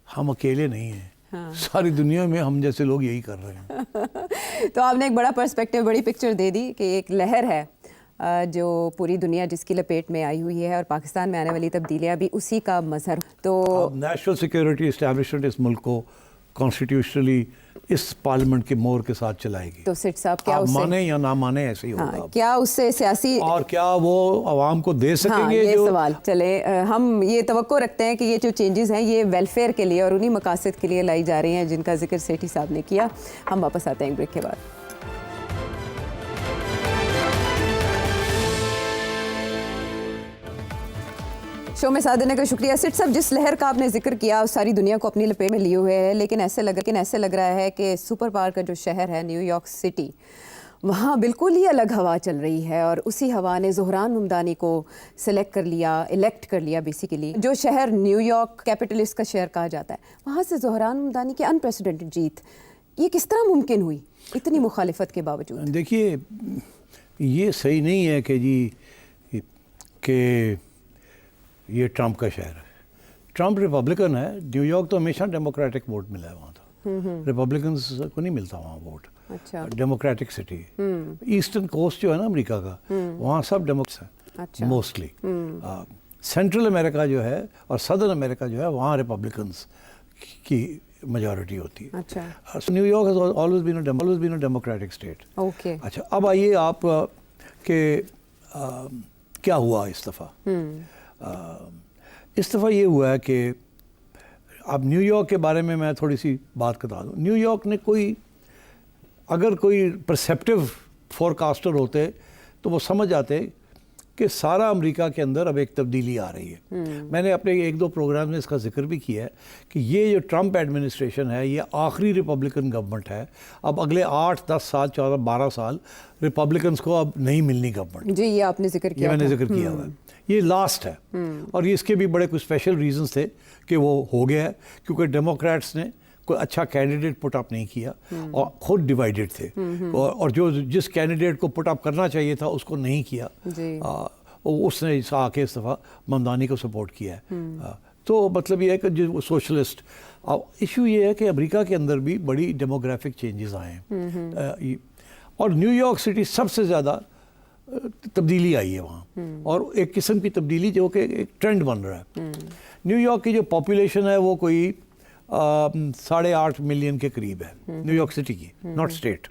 हम अकेले नहीं हैं, सारी दुनिया में हम जैसे लोग यही कर रहे हैं। तो आपने एक बड़ा पर्सपेक्टिव, बड़ी पिक्चर दे दी कि एक लहर है जो पूरी दुनिया जिसकी लपेट में आई हुई है और पाकिस्तान में आने वाली तब्दीलियां भी उसी का मजहर। तो नेशनल सिक्योरिटी इस्टेब्लिशमेंट इस मुल्क को कॉन्स्टिट्यूशनली इस पार्लियामेंट के मोहर के साथ चलाएगी। तो सिट साहब क्या आप उससे माने या ना माने ऐसे ही होगा। हाँ, क्या उससे सियासी और क्या वो आवाम को दे सकेंगे? हाँ, ये जो सवाल चले हम ये तवक्को रखते हैं कि ये जो चेंजेस हैं ये वेलफेयर के लिए और उन्हीं मकासद के लिए लाई जा रही हैं जिनका जिक्र सेठी साहब ने किया। हम वापस आते हैं ब्रेक के बाद। शो में साथ देने का शुक्रिया। सिट साहब, जिस लहर का आपने जिक्र किया उस सारी दुनिया को अपनी लपेट में लिए हुए है, लेकिन ऐसे लग रहा है कि सुपर पावर का जो शहर है न्यूयॉर्क सिटी, वहाँ बिल्कुल ही अलग हवा चल रही है और उसी हवा ने ज़ोहरान मुमदानी को इलेक्ट कर लिया बेसिकली। जो शहर न्यूयॉर्क कैपिटलिस्ट का शहर कहा जाता है, वहाँ से ज़ोहरान मुमदानी की अनप्रेसिडेंटेड जीत, ये किस तरह मुमकिन हुई इतनी मुखालिफत के बावजूद? देखिए, ये सही नहीं है कि जी कि ये ट्रंप का शहर है। ट्रंप रिपब्लिकन है, न्यूयॉर्क तो हमेशा डेमोक्रेटिक वोट मिला है वहाँ तो, रिपब्लिकन्स को नहीं मिलता वहाँ वोट। अच्छा। डेमोक्रेटिक सिटी, ईस्टर्न कोस्ट जो है ना अमेरिका का, वहाँ सब डेमोक्रेट्स हैं। अच्छा। मोस्टली सेंट्रल अमेरिका जो है और सदर्न अमेरिका जो है वहाँ रिपब्लिकन्स की मेजॉरिटी होती है। अच्छा। New York has always been a democratic state. Okay. अच्छा, अब आइए आप के क्या हुआ इस दफ़ा। इस दफ़ा ये हुआ है कि अब न्यूयॉर्क के बारे में मैं थोड़ी सी बात बता दूँ। न्यूयॉर्क ने अगर कोई परसेप्टिव फोरकास्टर होते तो वो समझ जाते कि सारा अमेरिका के अंदर अब एक तब्दीली आ रही है। मैंने अपने 1-2 प्रोग्राम में इसका जिक्र भी किया है कि ये जो ट्रंप एडमिनिस्ट्रेशन है ये आखिरी रिपब्लिकन गवर्नमेंट है। अब अगले 8, 10 साल, 14, 12 साल रिपब्लिकन्स को अब नहीं मिलनी गवर्नमेंट। जी, ये आपने जिक्र किया, मैंने जिक्र किया हुआ है, ये लास्ट है। और इसके भी बड़े कुछ स्पेशल रीजंस थे कि वो हो गया है, क्योंकि डेमोक्रेट्स ने कोई अच्छा कैंडिडेट पुट अप नहीं किया और खुद डिवाइडेड थे, और जिस कैंडिडेट को पुट अप करना चाहिए था उसको नहीं किया। उसने आके इस दफ़ा ममदानी को सपोर्ट किया है। तो मतलब ये है कि जो सोशलिस्ट, इशू ये है कि अमेरिका के अंदर भी बड़ी डेमोग्राफिक चेंजेस आए हैं और न्यूयॉर्क सिटी सबसे ज़्यादा तब्दीली आई है वहाँ, और एक किस्म की तब्दीली जो कि एक ट्रेंड बन रहा है। न्यूयॉर्क की जो पॉपुलेशन है वो कोई 8.5 मिलियन के करीब है न्यूयॉर्क सिटी की, नॉट स्टेट।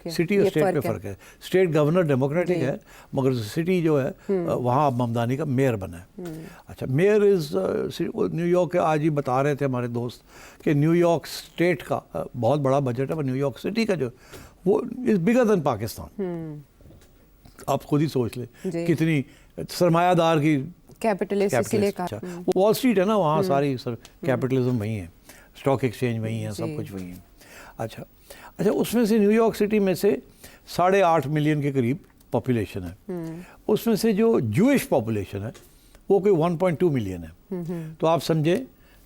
सिटी और स्टेट में फ़र्क है। स्टेट गवर्नर डेमोक्रेटिक है, मगर सिटी जो है वहाँ अब ममदानी का मेयर बना है। अच्छा, मेयर न्यूयॉर्क के आज ही बता रहे थे हमारे दोस्त कि न्यूयॉर्क स्टेट का बहुत बड़ा बजट है, पर न्यूयॉर्क सिटी का जो वो इज़ बिगर देन पाकिस्तान। आप खुद ही सोच ले कितनी सरमायादार की कैपिटलिस्ट, इसीलिए कहा। वो वॉल स्ट्रीट है ना, वहाँ सारी कैपिटलिज्म वहीं है, स्टॉक एक्सचेंज वहीं है, सब कुछ वहीं है। अच्छा, उसमें से न्यूयॉर्क सिटी में से 8.5 मिलियन के करीब पॉपुलेशन है। उसमें से जो जूइश पॉपुलेशन है वो कोई 1.2 मिलियन है। तो आप समझे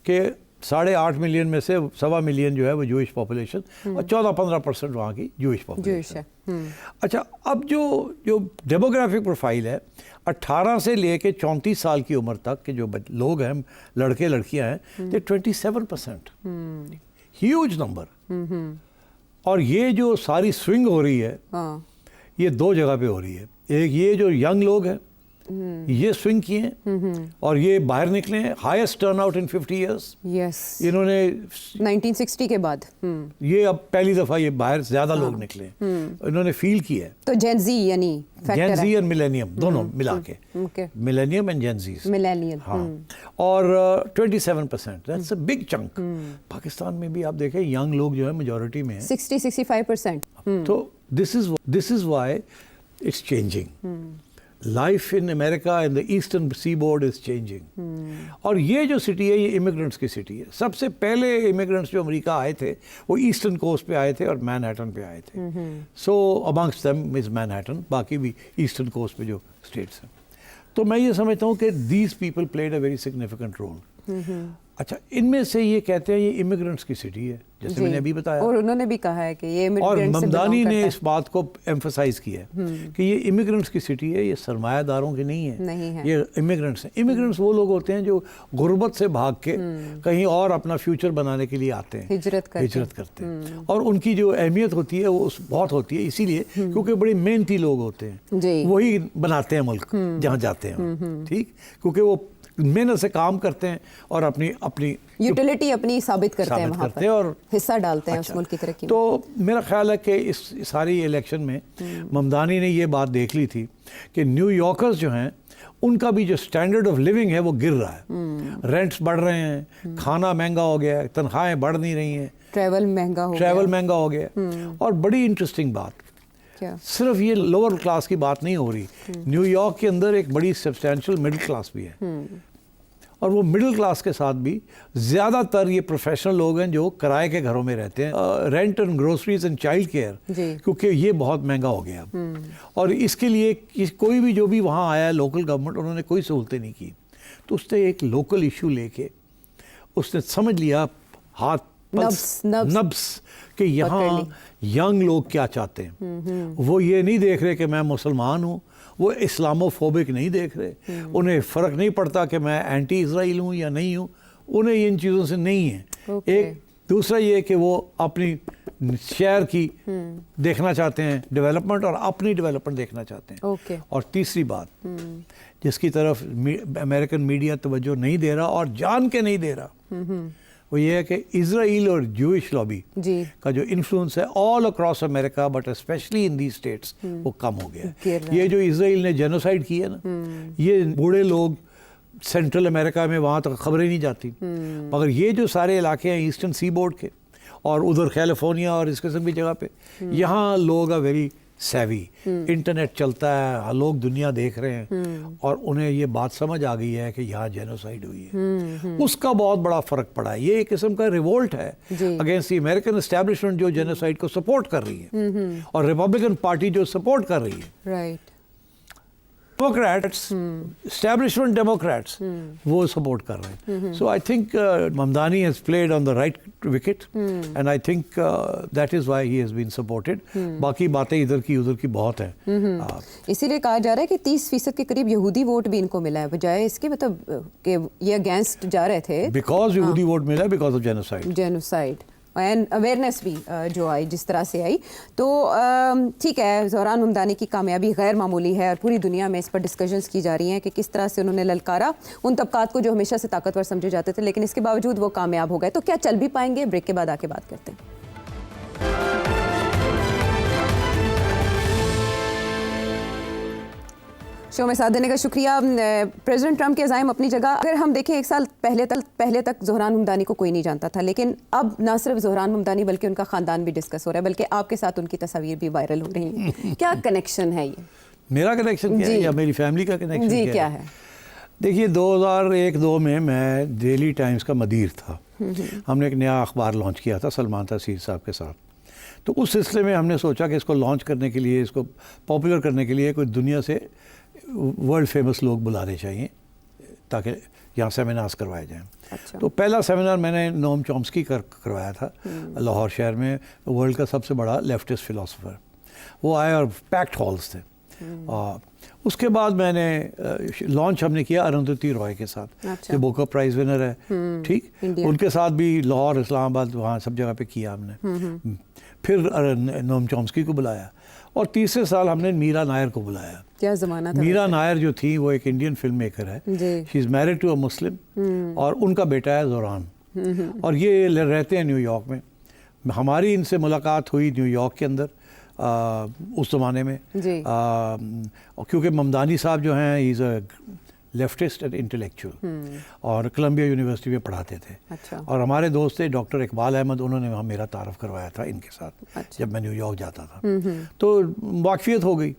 कि 8.5 मिलियन में से 1.25 मिलियन जो है वो जूइश पॉपुलेशन और 14-15% वहाँ की जूइश पॉपुलेशन है। अच्छा, अब जो डेमोग्राफिक प्रोफाइल है 18 से लेके 34 साल की उम्र तक के जो लोग हैं, लड़के लड़कियां हैं, ये 27%, ह्यूज नंबर। और ये जो सारी स्विंग हो रही है ये 2 जगह पे हो रही है। एक ये जो यंग लोग हैं ये स्विंग किए हैं और ये बाहर निकले हैं, हाईएस्ट टर्नआउट इन 50 इयर्स। यस, इन्होंने 1960 के बाद ये अब पहली दफा ये बाहर ज्यादा लोग निकले, इन्होंने फील किया है। तो जेन जी यानी जेन जी और मिलेनियम दोनों मिला के, millennium and Gen Z, millennial. हाँ, और 27%, that's a big chunk. Pakistan में भी आप देखें यंग लोग जो है मेजॉरिटी में है, 60-65%। तो this is why it's changing. Life in America and the eastern seaboard is changing. और ये जो सिटी है ये इमिग्रेंट्स की सिटी है। सबसे पहले इमिग्रेंट्स जो अमेरिका आए थे वो ईस्टर्न कोस्ट पे आए थे और मैनहट्टन पे आए थे। सो अमंगस्ट देम इज मैनहट्टन, बाकी भी ईस्टर्न कोस्ट पे जो स्टेट्स हैं। तो मैं ये समझता हूँ कि these people played a very significant role. अच्छा, इनमें से ये कहते हैं ये इमिग्रेंट्स की सिटी है, जैसे मैंने अभी बताया, और उन्होंने भी कहा है कि ये और immigrants से ममदानी belong ने करता इस बात को एम्फसाइज किया है कि ये इमिग्रेंट्स की सिटी है, ये सरमायादारों की नहीं है, ये इमिग्रेंट्स हैं। इमिग्रेंट्स वो लोग होते हैं जो गुर्बत से भाग के कहीं और अपना फ्यूचर बनाने के लिए आते हैं, हिजरत करते हैं। और उनकी जो अहमियत होती है वो बहुत होती है, इसीलिए क्योंकि बड़े मेहनती लोग होते हैं, वही बनाते हैं मुल्क जहाँ जाते हैं। ठीक, क्योंकि वो मेहनत से काम करते हैं और अपनी यूटिलिटी अपनी साबित करते हैं, वहाँ पर और हिस्सा डालते हैं अच्छा, उस मुल्क की तरक्की में। तो मेरा ख्याल है कि इस सारी इलेक्शन में ममदानी ने ये बात देख ली थी कि न्यूयॉर्कर्स जो हैं उनका भी जो स्टैंडर्ड ऑफ लिविंग है वो गिर रहा है। रेंट्स बढ़ रहे हैं, खाना महंगा हो गया है, तनख्वाहें बढ़ नहीं रही हैं, ट्रैवल महंगा हो गया। और बड़ी इंटरेस्टिंग बात, क्या? सिर्फ ये लोअर क्लास की बात नहीं हो रही, न्यूयॉर्क के अंदर एक बड़ी सब्सटैंशियल मिडिल क्लास भी है। और वो मिडिल क्लास के साथ भी ज़्यादातर ये प्रोफेशनल लोग हैं जो किराए के घरों में रहते हैं। Rent and groceries and child care, क्योंकि ये बहुत महंगा हो गया। और इसके लिए कोई भी जो भी वहाँ आया लोकल गवर्नमेंट, उन्होंने कोई सहूलतें नहीं की। तो उसने एक लोकल इशू लेके उसने समझ लिया, हाथ नब्स कि यहाँ यंग लोग क्या चाहते हैं। वो ये नहीं देख रहे कि मैं मुसलमान हूँ, वो इस्लामोफोबिक नहीं देख रहे, उन्हें फ़र्क नहीं पड़ता कि मैं एंटी इसराइल हूँ या नहीं हूँ, उन्हें इन चीज़ों से नहीं है। एक दूसरा ये कि वो अपनी शहर की देखना चाहते हैं डेवलपमेंट और अपनी डेवलपमेंट देखना चाहते हैं। और तीसरी बात जिसकी तरफ अमेरिकन मीडिया तवज्जो नहीं दे रहा और जान के नहीं दे रहा, वो ये है कि इजराइल और जूइश लॉबी का जो इन्फ्लुएंस है all across America but specially in the states वो कम हो गया है। ये जो इजराइल ने जेनोसाइड किया ना, ये बूढ़े लोग सेंट्रल अमेरिका में वहाँ तक खबरें नहीं जाती, मगर ये जो सारे इलाके हैं ईस्टर्न सी बोर्ड के और उधर कैलिफोर्निया और इस किस्म की जगह पे, यहाँ लोग आ वेरी सेवी, इंटरनेट चलता है, लोग दुनिया देख रहे हैं और उन्हें ये बात समझ आ गई है कि यहाँ जेनोसाइड हुई है। उसका बहुत बड़ा फर्क पड़ा है। ये एक किस्म का रिवोल्ट है अगेंस्ट द अमेरिकन एस्टैब्लिशमेंट जो जेनोसाइड को सपोर्ट कर रही है और रिपब्लिकन पार्टी जो सपोर्ट कर रही है। राइट। डेमोक्रेट्स, एस्टैब्लिशमेंट डेमोक्रेट्स, वो सपोर्ट कर रहे हैं। So I think Mamdani has played on the right wicket and I think that is why he has been supported. बाकी बातें इधर की उधर की बहुत हैं। इसीलिए कहा जा रहा है कि 30% के करीब यहूदी वोट भी इनको मिला है, बजाय इसके मतलब कि ये अगेंस्ट जा रहे थे। बिकॉज यहूदी वोट मिला है because of genocide and awareness भी जो आई जिस तरह से आई। तो ठीक है, ज़ोहरान ममदानी की कामयाबी गैर मामूली है और पूरी दुनिया में इस पर डिस्कशंस की जा रही हैं कि किस तरह से उन्होंने ललकारा उन तबकात को जो हमेशा से ताकतवर समझे जाते थे, लेकिन इसके बावजूद वो कामयाब हो गए। तो क्या चल भी पाएंगे? ब्रेक के बाद आके बात करते हैं। शो में साथ देने का शुक्रिया। प्रेसिडेंट ट्रंप के अज़ाइम अपनी जगह, अगर हम देखें 1 साल पहले तक ज़ोहरान ममदानी को कोई नहीं जानता था, लेकिन अब ना सिर्फ ज़ोहरान ममदानी बल्कि उनका ख़ानदान भी डिस्कस हो रहा है, बल्कि आपके साथ उनकी तस्वीर भी वायरल हो रही है। क्या कनेक्शन है ये? मेरा कनेक्शन क्या है या मेरी फैमिली का कनेक्शन जी क्या है? देखिए 2001-2 में मैं डेली टाइम्स का मदीर था। हमने एक नया अखबार लॉन्च किया था सलमान तसीर साहब के साथ। तो उस सिलसिले में हमने सोचा कि इसको लॉन्च करने के लिए, इसको पॉपुलर करने के लिए कोई दुनिया से वर्ल्ड फेमस लोग बुलाने चाहिए ताकि यहाँ सेमिनार्स करवाए जाएं। अच्छा। तो पहला सेमिनार मैंने नोम चॉम्स्की करवाया था लाहौर शहर में, वर्ल्ड का सबसे बड़ा लेफ्टिस्ट फिलोसोफर। वो आए और पैक्ड हॉल्स थे। उसके बाद मैंने लॉन्च हमने किया अरुंधति रॉय के साथ। अच्छा। जो बुकर प्राइज़ विनर है, ठीक, उनके साथ भी लाहौर, इस्लामाबाद, वहाँ सब जगह पे किया हमने। फिर नोम चॉम्स्की को बुलाया और तीसरे साल हमने मीरा नायर को बुलाया। क्या ज़माना था। मीरा नायर जो थी वो एक इंडियन फिल्म मेकर है, she is married to a Muslim और उनका बेटा है ज़ोहरान और ये रहते हैं न्यूयॉर्क में। हमारी इनसे मुलाकात हुई न्यूयॉर्क के अंदर उस ज़माने में, क्योंकि ममदानी साहब जो हैं is a leftist and intellectual और कोलंबिया यूनिवर्सिटी में पढ़ाते थे। अच्छा। और हमारे दोस्त थे डॉक्टर इकबाल अहमद, उन्होंने वहाँ मेरा तारफ़ करवाया था इनके साथ। अच्छा। जब मैं न्यूयॉर्क जाता था तो वाकफियत हो गई।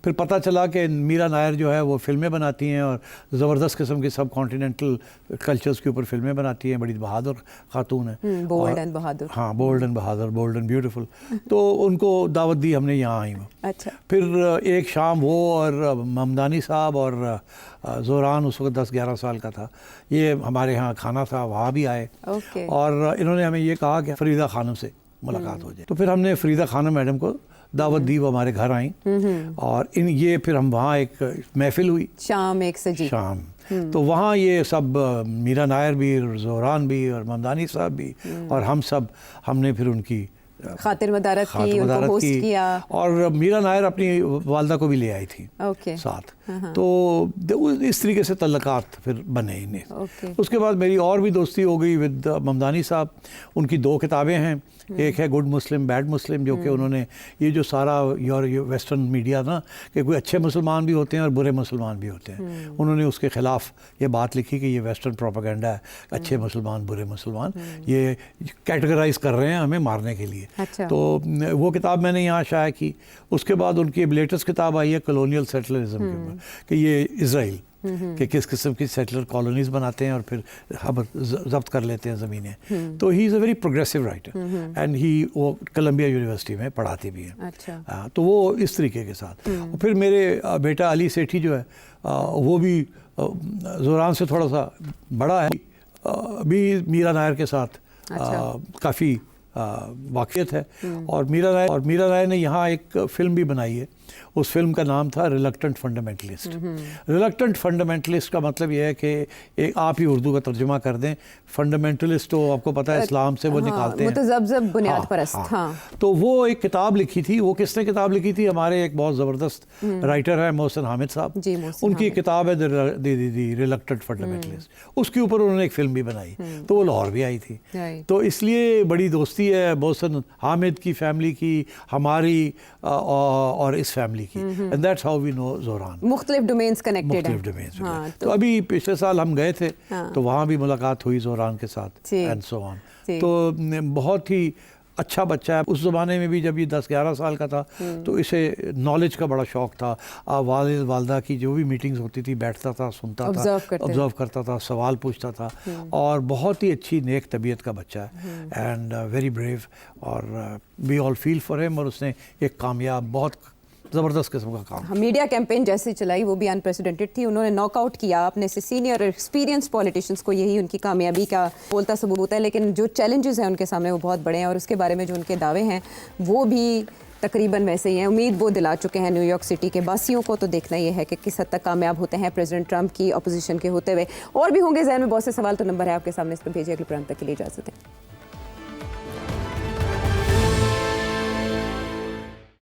फिर पता चला कि मीरा नायर जो है वो फिल्में बनाती हैं और ज़बरदस्त किस्म की सब कॉन्टिनेंटल कल्चर्स के ऊपर फिल्में बनाती हैं, बड़ी बहादुर खातून है। बोल्ड एंड बहादुर। हाँ, बोल्ड एंड बहादुर, बोल्ड एंड ब्यूटीफुल। तो उनको दावत दी हमने, यहाँ आई वो। अच्छा। फिर एक शाम वो और ममदानी साहब और ज़ोरान उस वक्त 10-11 साल का था, ये हमारे यहाँ खाना था, वहाँ भी आए। ओके। और इन्होंने हमें ये कहा कि फरीदा खानम से मुलाकात हो जाए। तो फिर हमने फरीदा खानम मैडम को दावत दी, वो हमारे घर आई और ये फिर हम वहाँ एक महफिल हुई शाम एक सजी शाम। तो वहाँ ये सब मीरा नायर भी और ज़ोरान भी और ममदानी साहब भी और हम सब, हमने फिर उनकी खातिर मदारत की, उनको होस्ट किया। और मीरा नायर अपनी वालदा को भी ले आई थी ओके। साथ। तो इस तरीके से तल्लकात फिर बने इन्हें। ओके। उसके बाद मेरी और भी दोस्ती हो गई विद ममदानी साहब। उनकी 2 किताबें हैं, एक है गुड मुस्लिम बैड मुस्लिम, जो कि उन्होंने ये जो सारा वेस्टर्न मीडिया ना कि कोई अच्छे मुसलमान भी होते हैं और बुरे मुसलमान भी होते हैं, उन्होंने उसके ख़िलाफ़ ये बात लिखी कि ये वेस्टर्न प्रोपेगेंडा है, अच्छे मुसलमान बुरे मुसलमान, ये कैटेगराइज कर रहे हैं हमें मारने के लिए। अच्छा। तो वो किताब मैंने यहाँ शाया की। उसके बाद उनकी लेटेस्ट किताब आई है कॉलोनियल सेटलरिज्म के ऊपर, कि ये इज़राइल कि किस किस्म की सेटलर कॉलोनीज बनाते हैं और फिर हम जब्त कर लेते हैं ज़मीनें। तो he is a very progressive writer and he वो कोलंबिया यूनिवर्सिटी में पढ़ाते भी हैं। अच्छा। तो वो इस तरीके के साथ। फिर मेरे बेटा अली सेठी जो है वो भी ज़ोरान से थोड़ा सा बड़ा है, भी मीरा नायर के साथ काफ़ी वाक़ियत है। और मीरा नायर ने यहाँ एक फ़िल्म भी बनाई है, उस फिल्म का नाम था रिलक्टेंट फंडामेंटलिस्ट। रिलक्टेंट फंडामेंटलिस्ट का मतलब यह है कि एक आप ही उर्दू का तर्जुमा कर दें, फंडामेंटलिस्ट तो आपको पता है इस्लाम से वो निकालते हैं, मुतज़ब्ज़ब बुनियाद परस्त। हाँ। तो वो एक किताब लिखी थी। वो किसने किताब लिखी थी? हमारे एक बहुत ज़बरदस्त राइटर है मोहसिन हामिद साहब, उनकी किताब है द रिलक्टेंट फंडामेंटलिस्ट। उसके ऊपर उन्होंने एक फिल्म भी बनाई, तो वो लाहौर भी आई थी। तो इसलिए बड़ी दोस्ती है मोहसिन हामिद की फैमिली की, हमारी और इस फैमिली की, and that's how we know Zoran. मुख्तलिफ डोमेन्स कनेक्टेड हैं। मुख्तलिफ डोमेन्स। तो अभी पिछले साल हम गए थे, तो वहाँ भी मुलाकात हुई ज़ोरान के साथ एंड सो ऑन। तो बहुत ही अच्छा बच्चा है। उस ज़माने में भी जब ये 10-11 साल का था तो इसे नॉलेज का बड़ा शौक़ था। वालिद वालदा की जो भी मीटिंग्स होती थी बैठता था, सुनता था, ऑब्ज़र्व करता था, सवाल पूछता था, और बहुत ही अच्छी नेक तबीयत का बच्चा है एंड वेरी ब्रेव। और we all feel for him. और उसने एक कामयाब बहुत ज़बरदस्त किस्म का काम। मीडिया कैंपेन जैसे चलाई वो भी अनप्रेसिडेंटेड थी। उन्होंने नॉकआउट किया अपने से सीनियर एक्सपीरियंस पॉलिटिशियंस को, यही उनकी कामयाबी का बोलता सबूत है। लेकिन जो चैलेंजेस हैं उनके सामने वो बहुत बड़े हैं, और उसके बारे में जो उनके दावे हैं वो भी तकरीबन वैसे ही हैं। उम्मीद वो दिला चुके हैं न्यूयॉर्क सिटी के वासियों को। तो देखना ये है कि किस हद तक कामयाब होते हैं प्रेसिडेंट ट्रंप की अपोजिशन के होते हुए। और भी होंगे जहन में बहुत से सवाल, तो नंबर है आपके सामने, इस पर भेजिए। अगले प्रोग्राम तक के लिए इजाज़त है।